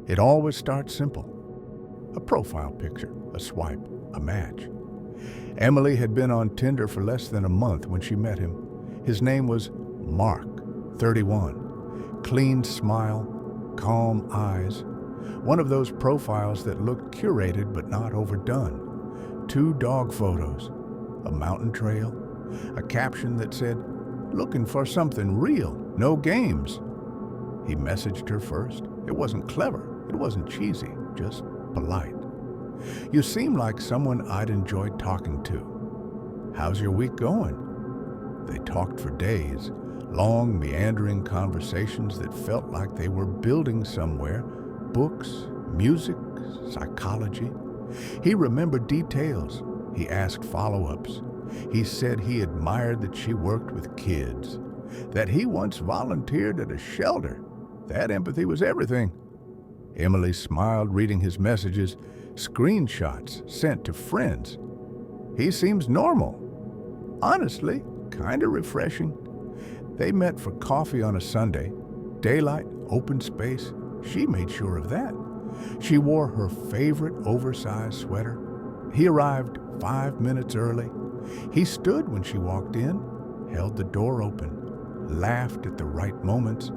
It always starts simple. A profile picture, a swipe, a match. Emily had been on Tinder for less than a month when she met him. His name was Mark, 31. Clean smile, calm eyes. One of those profiles that looked curated but not overdone. 2 dog photos, a mountain trail, a caption that said, "Looking for something real, no games." He messaged her first. It wasn't clever, it wasn't cheesy, just polite. "You seem like someone I'd enjoy talking to. How's your week going?" They talked for days, long, meandering conversations that felt like they were building somewhere. Books, music, psychology. He remembered details. He asked follow-ups. He said he admired that she worked with kids, that he once volunteered at a shelter. That empathy was everything. Emily smiled reading his messages, screenshots sent to friends. He seems normal. Honestly, kind of refreshing. They met for coffee on a Sunday. Daylight, open space. She made sure of that. She wore her favorite oversized sweater. He arrived 5 minutes early. He stood when she walked in, held the door open, laughed at the right moments.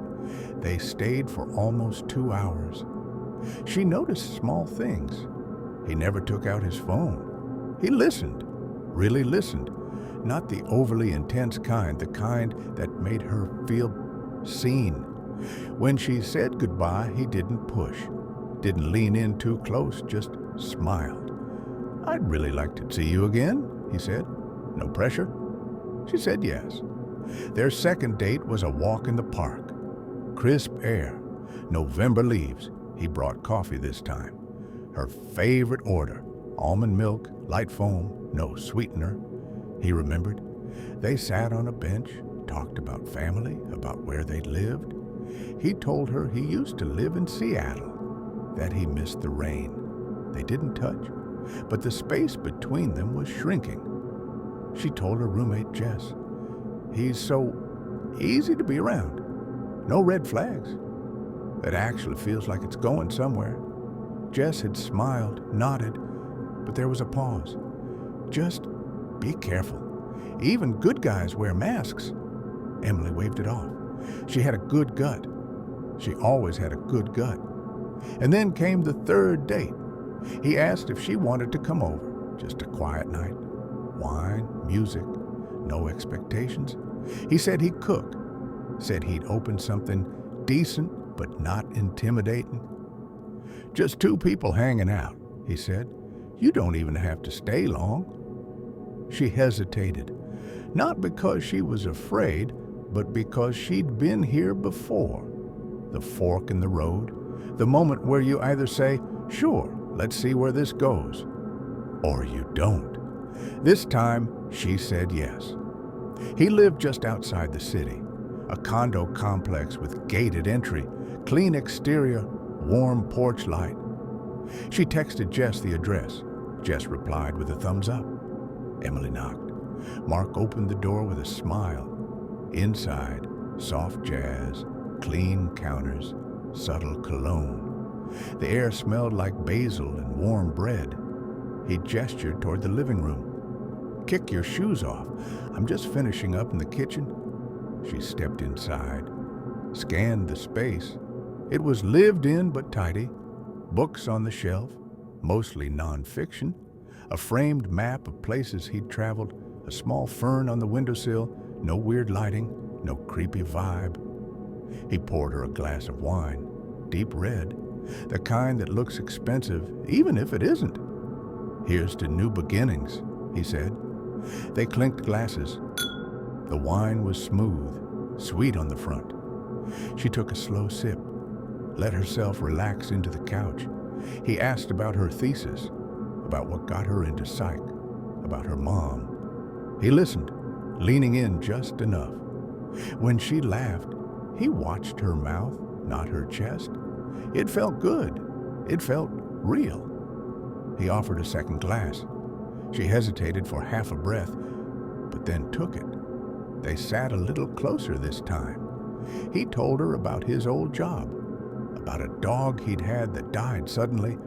They stayed for almost 2 hours. She noticed small things. He never took out his phone. He listened, really listened. Not the overly intense kind, the kind that made her feel seen. When she said goodbye, he didn't push, didn't lean in too close, just smiled. "I'd really like to see you again," he said. "No pressure?" She said yes. Their second date was a walk in the park. Crisp air, November leaves. He brought coffee this time. Her favorite order, almond milk, light foam, no sweetener. He remembered. They sat on a bench, talked about family, about where they'd lived. He told her he used to live in Seattle, that he missed the rain. They didn't touch, but the space between them was shrinking. She told her roommate, Jess, "He's so easy to be around. No red flags. It actually feels like it's going somewhere." Jess had smiled, nodded, but there was a pause. "Just be careful. Even good guys wear masks." Emily waved it off. She had a good gut. She always had a good gut. And then came the third date. He asked if she wanted to come over. Just a quiet night. Wine, music, no expectations. He said he'd cook. Said he'd open something decent but not intimidating. "Just 2 people hanging out," he said. "You don't even have to stay long." She hesitated, not because she was afraid, but because she'd been here before. The fork in the road, the moment where you either say, "Sure, let's see where this goes," or you don't. This time, she said yes. He lived just outside the city, a condo complex with gated entry, clean exterior, warm porch light. She texted Jess the address. Jess replied with a thumbs up. Emily knocked. Mark opened the door with a smile. Inside, soft jazz, clean counters, subtle cologne. The air smelled like basil and warm bread. He gestured toward the living room. "Kick your shoes off. I'm just finishing up in the kitchen." She stepped inside, scanned the space. It was lived in but tidy. Books on the shelf, mostly nonfiction. A framed map of places he'd traveled. A small fern on the windowsill. No weird lighting, no creepy vibe. He poured her a glass of wine, deep red, the kind that looks expensive, even if it isn't. "Here's to new beginnings," he said. They clinked glasses. The wine was smooth, sweet on the front. She took a slow sip, let herself relax into the couch. He asked about her thesis, about what got her into psych, about her mom. He listened, leaning in just enough. When she laughed, he watched her mouth, not her chest. It felt good. It felt real. He offered a second glass. She hesitated for half a breath, but then took it. They sat a little closer this time. He told her about his old job, a about a dog he'd had that died suddenly,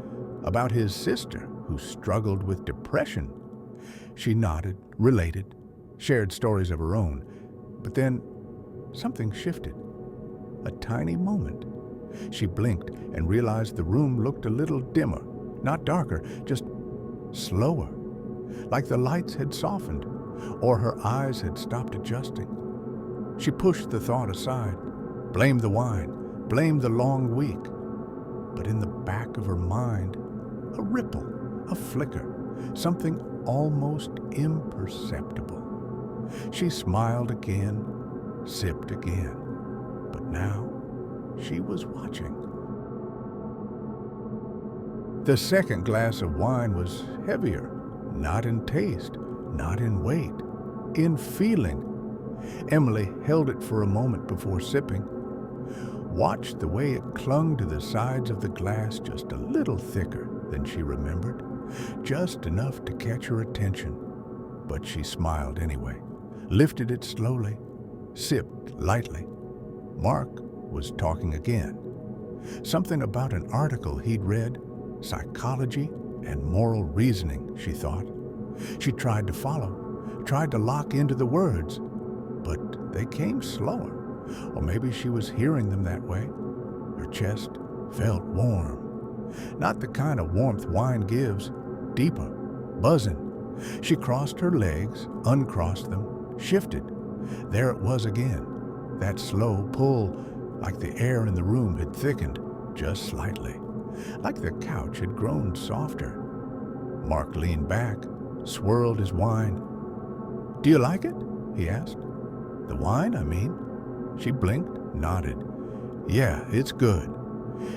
about his sister who struggled with depression. She nodded, related, shared stories of her own, but then something shifted. A tiny moment. She blinked and realized the room looked a little dimmer, not darker, just slower, like the lights had softened or her eyes had stopped adjusting. She pushed the thought aside, blamed the wine, blamed the long week. But in the back of her mind, a ripple, a flicker, something almost imperceptible. She smiled again, sipped again, but now she was watching. The second glass of wine was heavier, not in taste, not in weight, in feeling. Emily held it for a moment before sipping, watched the way it clung to the sides of the glass just a little thicker than she remembered, just enough to catch her attention. But she smiled anyway, lifted it slowly, sipped lightly. Mark was talking again. Something about an article he'd read, psychology and moral reasoning, she thought. She tried to follow, tried to lock into the words, but they came slower. Or maybe she was hearing them that way. Her chest felt warm. Not the kind of warmth wine gives, deeper, buzzing. She crossed her legs, uncrossed them, shifted. There it was again, that slow pull, like the air in the room had thickened just slightly, like the couch had grown softer. Mark leaned back, swirled his wine. "Do you like it?" he asked. "The wine, I mean." She blinked, nodded. "Yeah, it's good."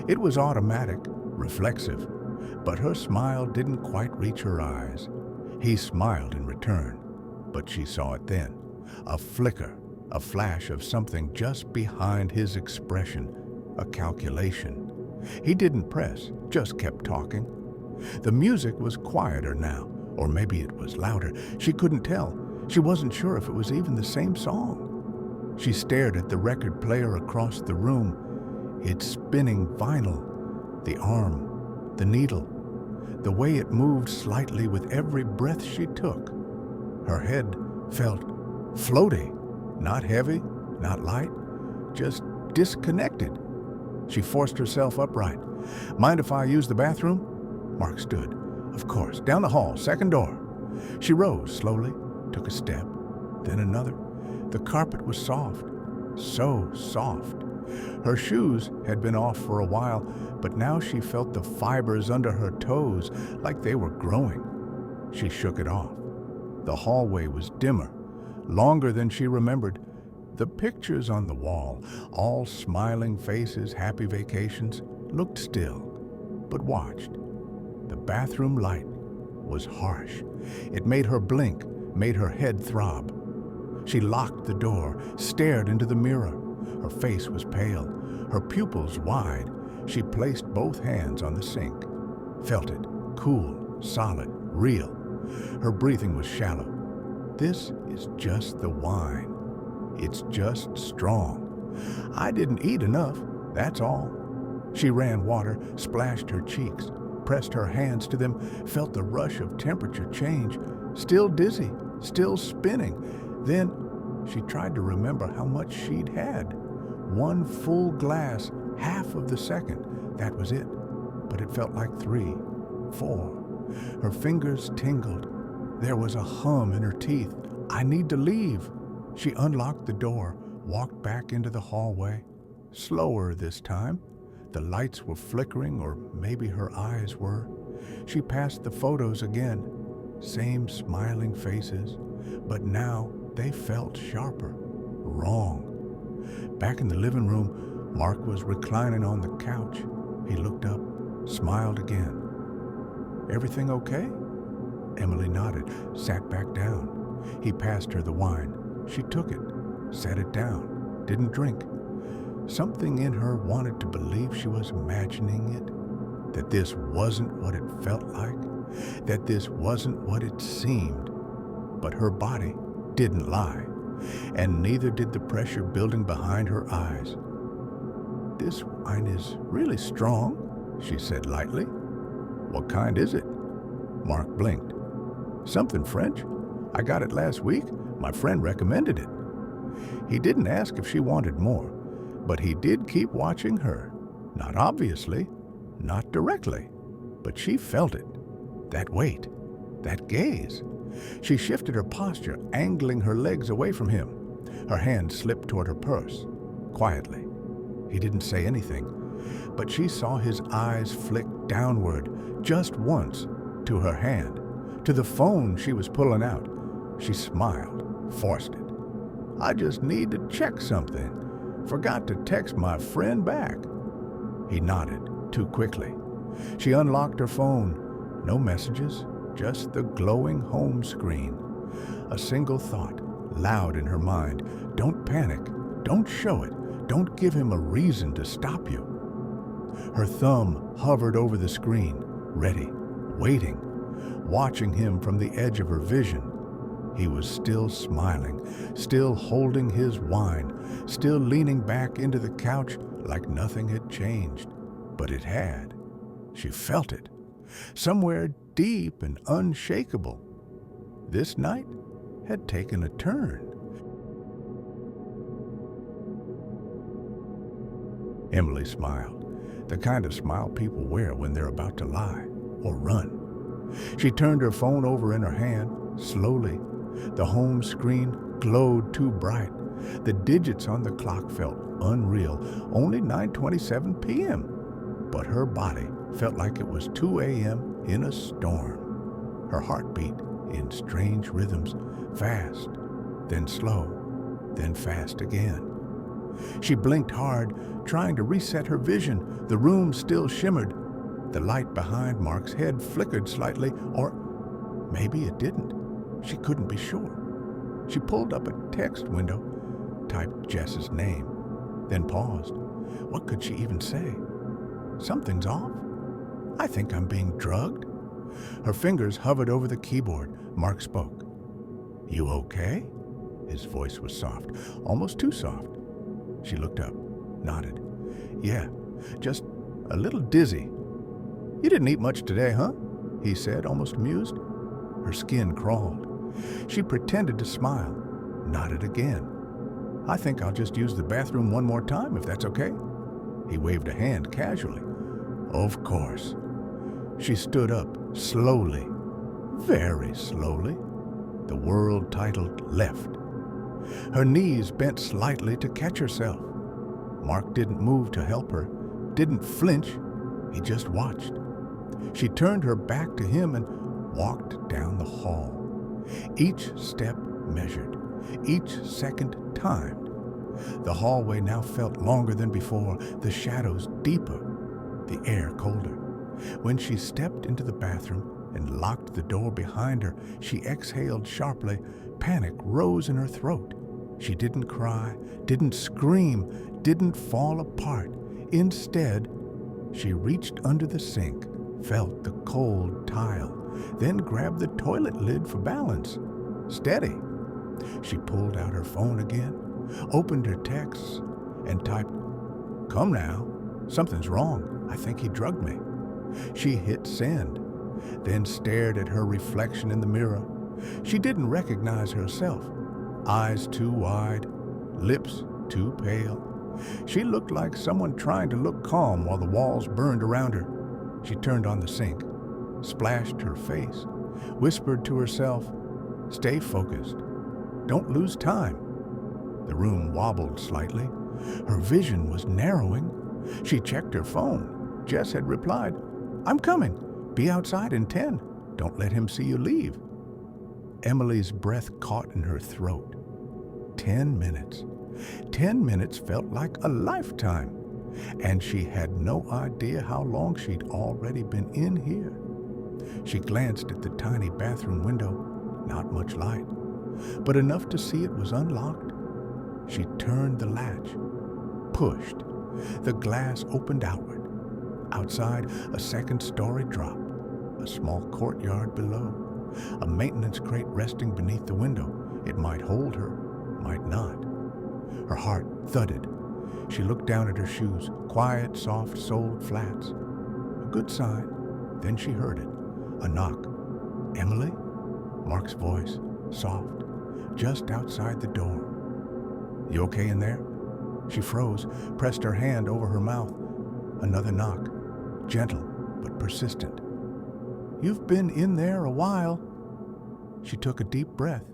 It was automatic, reflexive, but her smile didn't quite reach her eyes. He smiled in return, but she saw it then. A flicker, a flash of something just behind his expression, a calculation. He didn't press, just kept talking. The music was quieter now, or maybe it was louder. She couldn't tell. She wasn't sure if it was even the same song. She stared at the record player across the room, its spinning vinyl, the arm, the needle, the way it moved slightly with every breath she took. Her head felt floaty, not heavy, not light, just disconnected. She forced herself upright. "Mind if I use the bathroom?" Mark stood. "Of course. Down the hall, second door." She rose slowly, took a step, then another. The carpet was soft, so soft. Her shoes had been off for a while, but now she felt the fibers under her toes like they were growing. She shook it off. The hallway was dimmer, longer than she remembered. The pictures on the wall, all smiling faces, happy vacations, looked still, but watched. The bathroom light was harsh. It made her blink, made her head throb. She locked the door, stared into the mirror. Her face was pale, her pupils wide. She placed both hands on the sink, felt it, cool, solid, real. Her breathing was shallow. This is just the wine. It's just strong. I didn't eat enough, that's all. She ran water, splashed her cheeks, pressed her hands to them, felt the rush of temperature change. Still dizzy, still spinning. Then she tried to remember how much she'd had. One full glass, half of the second. That was it. But it felt like 3, 4. Her fingers tingled. There was a hum in her teeth. I need to leave. She unlocked the door, walked back into the hallway. Slower this time. The lights were flickering, or maybe her eyes were. She passed the photos again. Same smiling faces, but now they felt sharper, wrong. Back in the living room, Mark was reclining on the couch. He looked up, smiled again. "Everything okay?" Emily nodded, sat back down. He passed her the wine. She took it, set it down, didn't drink. Something in her wanted to believe she was imagining it, that this wasn't what it felt like, that this wasn't what it seemed. But her body didn't lie, and neither did the pressure building behind her eyes. "This wine is really strong," she said lightly. "What kind is it?" Mark blinked. "Something French. I got it last week. My friend recommended it." He didn't ask if she wanted more, but he did keep watching her. Not obviously, not directly, but she felt it. That weight, that gaze. She shifted her posture, angling her legs away from him. Her hand slipped toward her purse, quietly. He didn't say anything, but she saw his eyes flick downward just once, to her hand, to the phone she was pulling out. She smiled, forced it. "I just need to check something. Forgot to text my friend back." He nodded, too quickly. She unlocked her phone. No messages, just the glowing home screen. A single thought, loud in her mind. Don't panic. Don't show it. Don't give him a reason to stop you. Her thumb hovered over the screen, ready, waiting, watching him from the edge of her vision. He was still smiling, still holding his wine, still leaning back into the couch like nothing had changed. But it had. She felt it, somewhere deep and unshakable. This night had taken a turn. Emily smiled, the kind of smile people wear when they're about to lie or run. She turned her phone over in her hand, slowly. The home screen glowed too bright. The digits on the clock felt unreal, only 9:27 p.m. But her body felt like it was 2 a.m. in a storm. Her heart beat in strange rhythms, fast, then slow, then fast again. She blinked hard, trying to reset her vision. The room still shimmered. The light behind Mark's head flickered slightly, or maybe it didn't. She couldn't be sure. She pulled up a text window, typed Jess's name, then paused. What could she even say? Something's off. I think I'm being drugged. Her fingers hovered over the keyboard. Mark spoke. "You okay?" His voice was soft, almost too soft. She looked up, nodded. "Yeah, just a little dizzy." "You didn't eat much today, huh?" he said, almost amused. Her skin crawled. She pretended to smile, nodded again. "I think I'll just use the bathroom one more time, if that's okay." He waved a hand casually. "Of course." She stood up, slowly, very slowly. The world titled Left. Her knees bent slightly to catch herself. Mark didn't move to help her, didn't flinch. He just watched. She turned her back to him and walked down the hall. Each step measured, each second timed. The hallway now felt longer than before, the shadows deeper, the air colder. When she stepped into the bathroom and locked the door behind her, she exhaled sharply. Panic rose in her throat. She didn't cry, didn't scream, didn't fall apart. Instead, she reached under the sink, felt the cold tile, then grabbed the toilet lid for balance. Steady. She pulled out her phone again, opened her texts, and typed, "Come now, something's wrong. I think he drugged me." She hit send, then stared at her reflection in the mirror. She didn't recognize herself. Eyes too wide, lips too pale. She looked like someone trying to look calm while the walls burned around her. She turned on the sink, splashed her face, whispered to herself, "Stay focused. Don't lose time." The room wobbled slightly. Her vision was narrowing. She checked her phone. Jess had replied, "I'm coming. Be outside in 10. Don't let him see you leave." Emily's breath caught in her throat. 10 minutes. 10 minutes felt like a lifetime, and she had no idea how long she'd already been in here. She glanced at the tiny bathroom window. Not much light, but enough to see it was unlocked. She turned the latch, pushed. The glass opened outward. Outside, a second-story drop, a small courtyard below, a maintenance crate resting beneath the window. It might hold her, might not. Her heart thudded. She looked down at her shoes. quiet, soft-soled flats. A good sign. Then she heard it. A knock. "Emily?" Mark's voice, soft, just outside the door. "You okay in there?" She froze, pressed her hand over her mouth. Another knock. Gentle, but persistent. "You've been in there a while." She took a deep breath,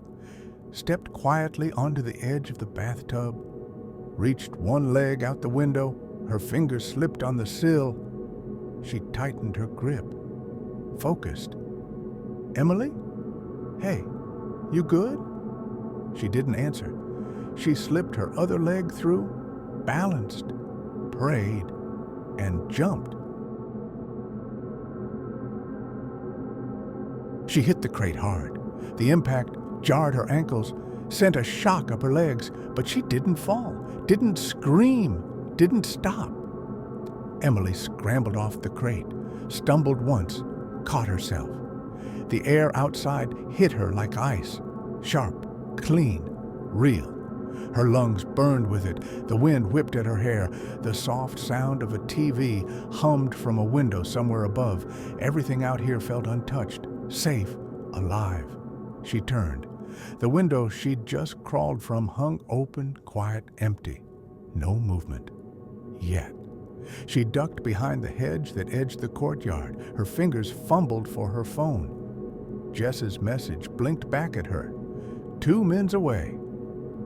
stepped quietly onto the edge of the bathtub, reached one leg out the window. Her fingers slipped on the sill. She tightened her grip, focused. "Emily? Hey, you good?" She didn't answer. She slipped her other leg through, balanced, prayed, and jumped. She hit the crate hard. The impact jarred her ankles, sent a shock up her legs, but she didn't fall, didn't scream, didn't stop. Emily scrambled off the crate, stumbled once, caught herself. The air outside hit her like ice, sharp, clean, real. Her lungs burned with it. The wind whipped at her hair. The soft sound of a TV hummed from a window somewhere above. Everything out here felt untouched, safe, alive. She turned. The window she'd just crawled from hung open, quiet, empty. No movement. Yet. She ducked behind the hedge that edged the courtyard. Her fingers fumbled for her phone. Jess's message blinked back at her. 2 minutes away.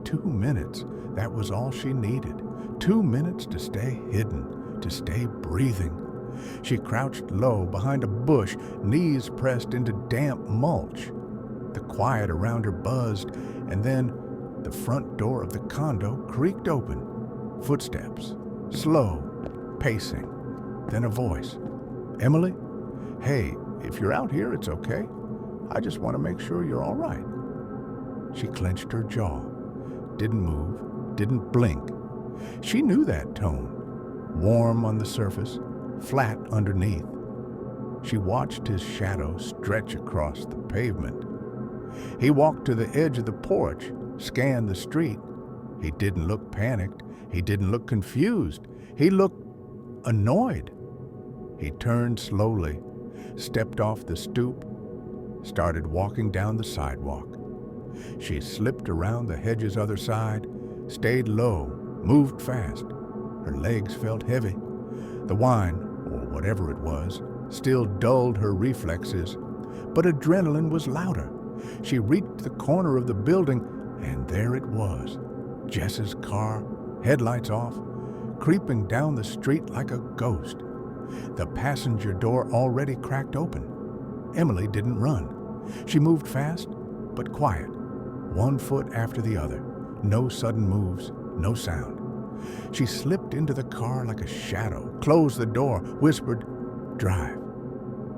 2 minutes. That was all she needed. 2 minutes to stay hidden, to stay breathing. She crouched low behind a bush, knees pressed into damp mulch. The quiet around her buzzed, and then the front door of the condo creaked open. Footsteps, slow, pacing. Then a voice. "Emily? Hey, if you're out here, it's okay. I just want to make sure you're all right." She clenched her jaw, didn't move, didn't blink. She knew that tone. Warm on the surface, flat underneath. She watched his shadow stretch across the pavement. He walked to the edge of the porch, scanned the street. He didn't look panicked. He didn't look confused. He looked annoyed. He turned slowly, stepped off the stoop, started walking down the sidewalk. She slipped around the hedge's other side, stayed low, moved fast. Her legs felt heavy. The wine, or whatever it was, still dulled her reflexes, but adrenaline was louder. She reached the corner of the building, and there it was. Jess's car, headlights off, creeping down the street like a ghost. The passenger door already cracked open. Emily didn't run. She moved fast, but quiet, one foot after the other. No sudden moves, no sound. She slipped into the car like a shadow, closed the door, whispered, "Drive."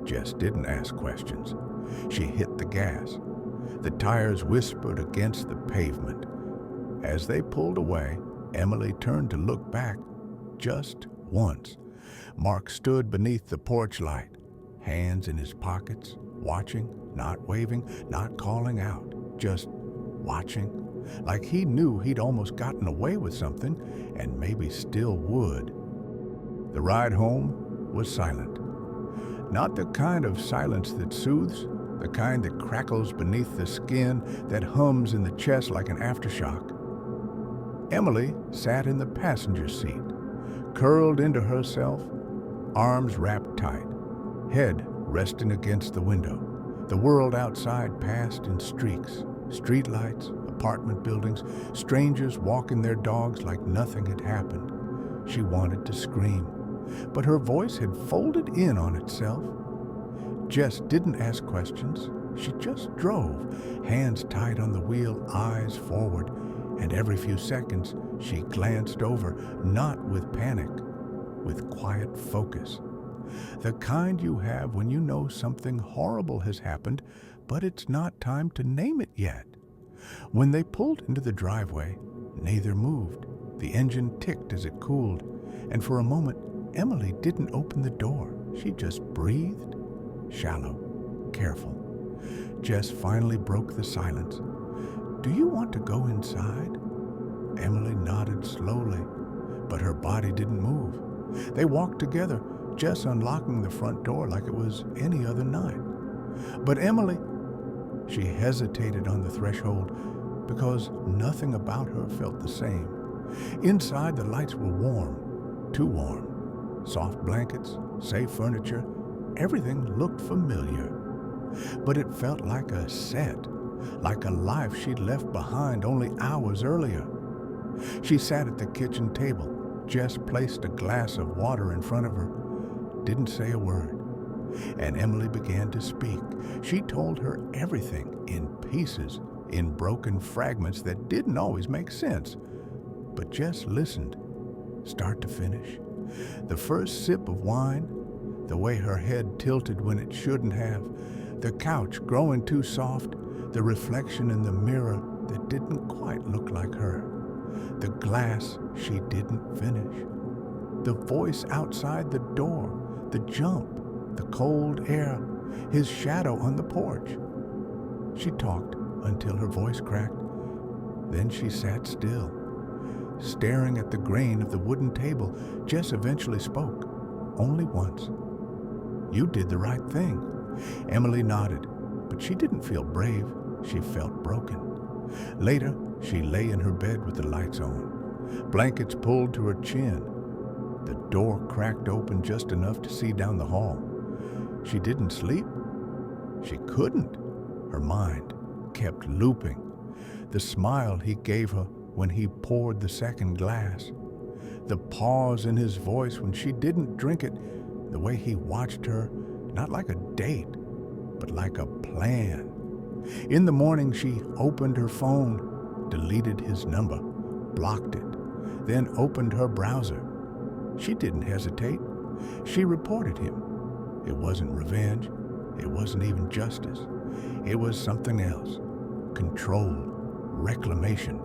Jess didn't ask questions. She hit the gas. The tires whispered against the pavement. As they pulled away, Emily turned to look back just once. Mark stood beneath the porch light, hands in his pockets, watching, not waving, not calling out, just watching, like he knew he'd almost gotten away with something and maybe still would. The ride home was silent. Not the kind of silence that soothes, the kind that crackles beneath the skin, that hums in the chest like an aftershock. Emily sat in the passenger seat, curled into herself, arms wrapped tight, head resting against the window. The world outside passed in streaks, streetlights, apartment buildings, strangers walking their dogs like nothing had happened. She wanted to scream, but her voice had folded in on itself. Jess didn't ask questions. She just drove, hands tight on the wheel, eyes forward, and every few seconds she glanced over, not with panic, with quiet focus. The kind you have when you know something horrible has happened, but it's not time to name it yet. When they pulled into the driveway, neither moved. The engine ticked as it cooled, and for a moment, Emily didn't open the door. She just breathed, shallow, careful. Jess finally broke the silence. "Do you want to go inside?" Emily nodded slowly, but her body didn't move. They walked together, Jess unlocking the front door like it was any other night. But Emily, she hesitated on the threshold because nothing about her felt the same. Inside, the lights were warm, too warm. Soft blankets, safe furniture, everything looked familiar. But it felt like a set, like a life she'd left behind only hours earlier. She sat at the kitchen table. Jess placed a glass of water in front of her, didn't say a word. And Emily began to speak. She told her everything in pieces, in broken fragments that didn't always make sense. But Jess listened, start to finish. The first sip of wine, the way her head tilted when it shouldn't have, the couch growing too soft, the reflection in the mirror that didn't quite look like her, the glass she didn't finish, the voice outside the door, the jump, the cold air, his shadow on the porch. She talked until her voice cracked. Then she sat still, staring at the grain of the wooden table. Jess eventually spoke, only once. "You did the right thing." Emily nodded, but she didn't feel brave. She felt broken. Later, she lay in her bed with the lights on, blankets pulled to her chin. The door cracked open just enough to see down the hall. She didn't sleep. She couldn't. Her mind kept looping. The smile he gave her when he poured the second glass, the pause in his voice when she didn't drink it, the way he watched her, not like a date, but like a plan. In the morning, she opened her phone, deleted his number, blocked it, then opened her browser. She didn't hesitate. She reported him. It wasn't revenge. It wasn't even justice. It was something else. Control, reclamation,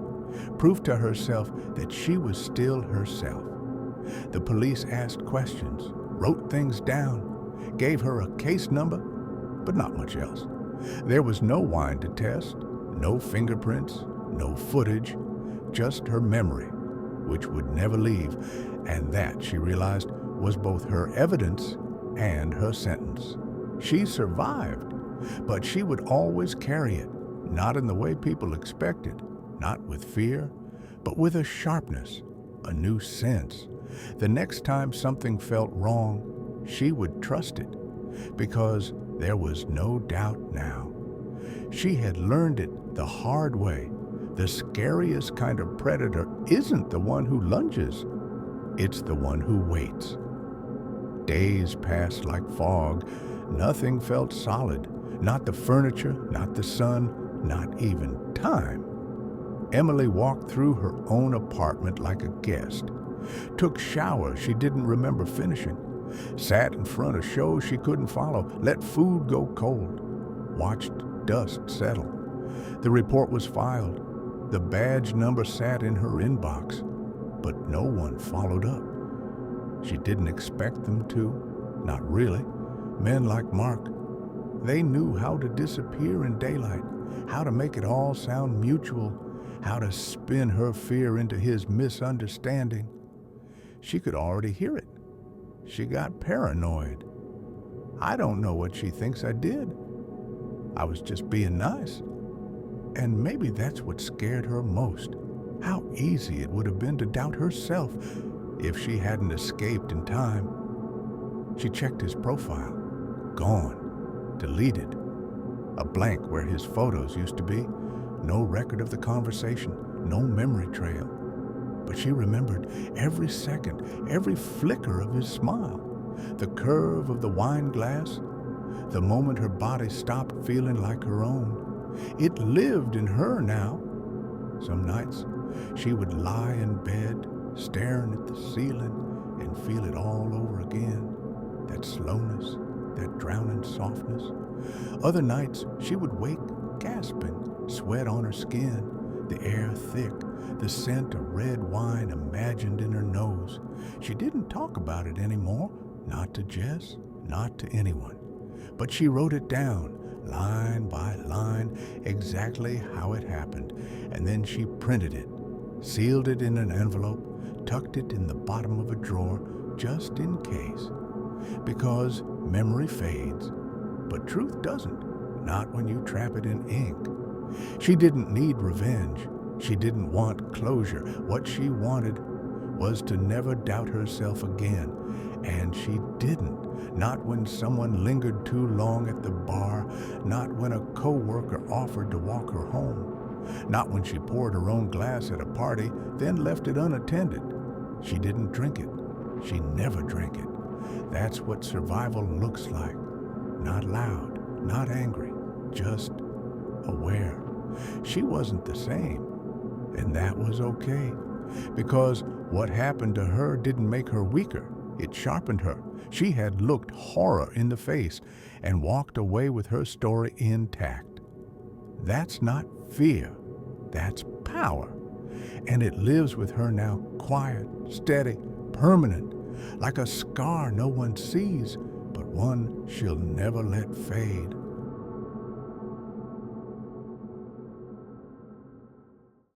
proof to herself that she was still herself. The police asked questions, wrote things down, gave her a case number, but not much else. There was no wine to test, no fingerprints, no footage, just her memory, which would never leave, and that, she realized, was both her evidence and her sentence. She survived, but she would always carry it, not in the way people expected, not with fear, but with a sharpness, a new sense. The next time something felt wrong, she would trust it, because there was no doubt now. She had learned it the hard way. The scariest kind of predator isn't the one who lunges, it's the one who waits. Days passed like fog. Nothing felt solid. Not the furniture, not the sun, not even time. Emily walked through her own apartment like a guest, took showers she didn't remember finishing, sat in front of shows she couldn't follow, let food go cold, watched dust settle. The report was filed. The badge number sat in her inbox, but no one followed up. She didn't expect them to, not really. Men like Mark, they knew how to disappear in daylight, how to make it all sound mutual, how to spin her fear into his misunderstanding. She could already hear it. She got paranoid. I don't know what she thinks I did. I was just being nice. And maybe that's what scared her most. How easy it would have been to doubt herself if she hadn't escaped in time. She checked his profile. Gone. Deleted. A blank where his photos used to be. No record of the conversation. No memory trail. But she remembered every second, every flicker of his smile, the curve of the wine glass, the moment her body stopped feeling like her own. It lived in her now. Some nights, she would lie in bed, staring at the ceiling, and feel it all over again. That slowness, that drowning softness. Other nights, she would wake gasping, sweat on her skin, the air thick, the scent of red wine imagined in her nose. She didn't talk about it anymore, not to Jess, not to anyone. But she wrote it down, line by line, exactly how it happened, and then she printed it, sealed it in an envelope, tucked it in the bottom of a drawer, just in case. Because memory fades, but truth doesn't, not when you trap it in ink. She didn't need revenge. She didn't want closure. What she wanted was to never doubt herself again. And she didn't. Not when someone lingered too long at the bar. Not when a coworker offered to walk her home. Not when she poured her own glass at a party, then left it unattended. She didn't drink it. She never drank it. That's what survival looks like. Not loud, not angry, just aware. She wasn't the same, and that was okay, because what happened to her didn't make her weaker. It sharpened her. She had looked horror in the face and walked away with her story intact. That's not fear, that's power. And it lives with her now, quiet, steady, permanent, like a scar no one sees, but one she'll never let fade.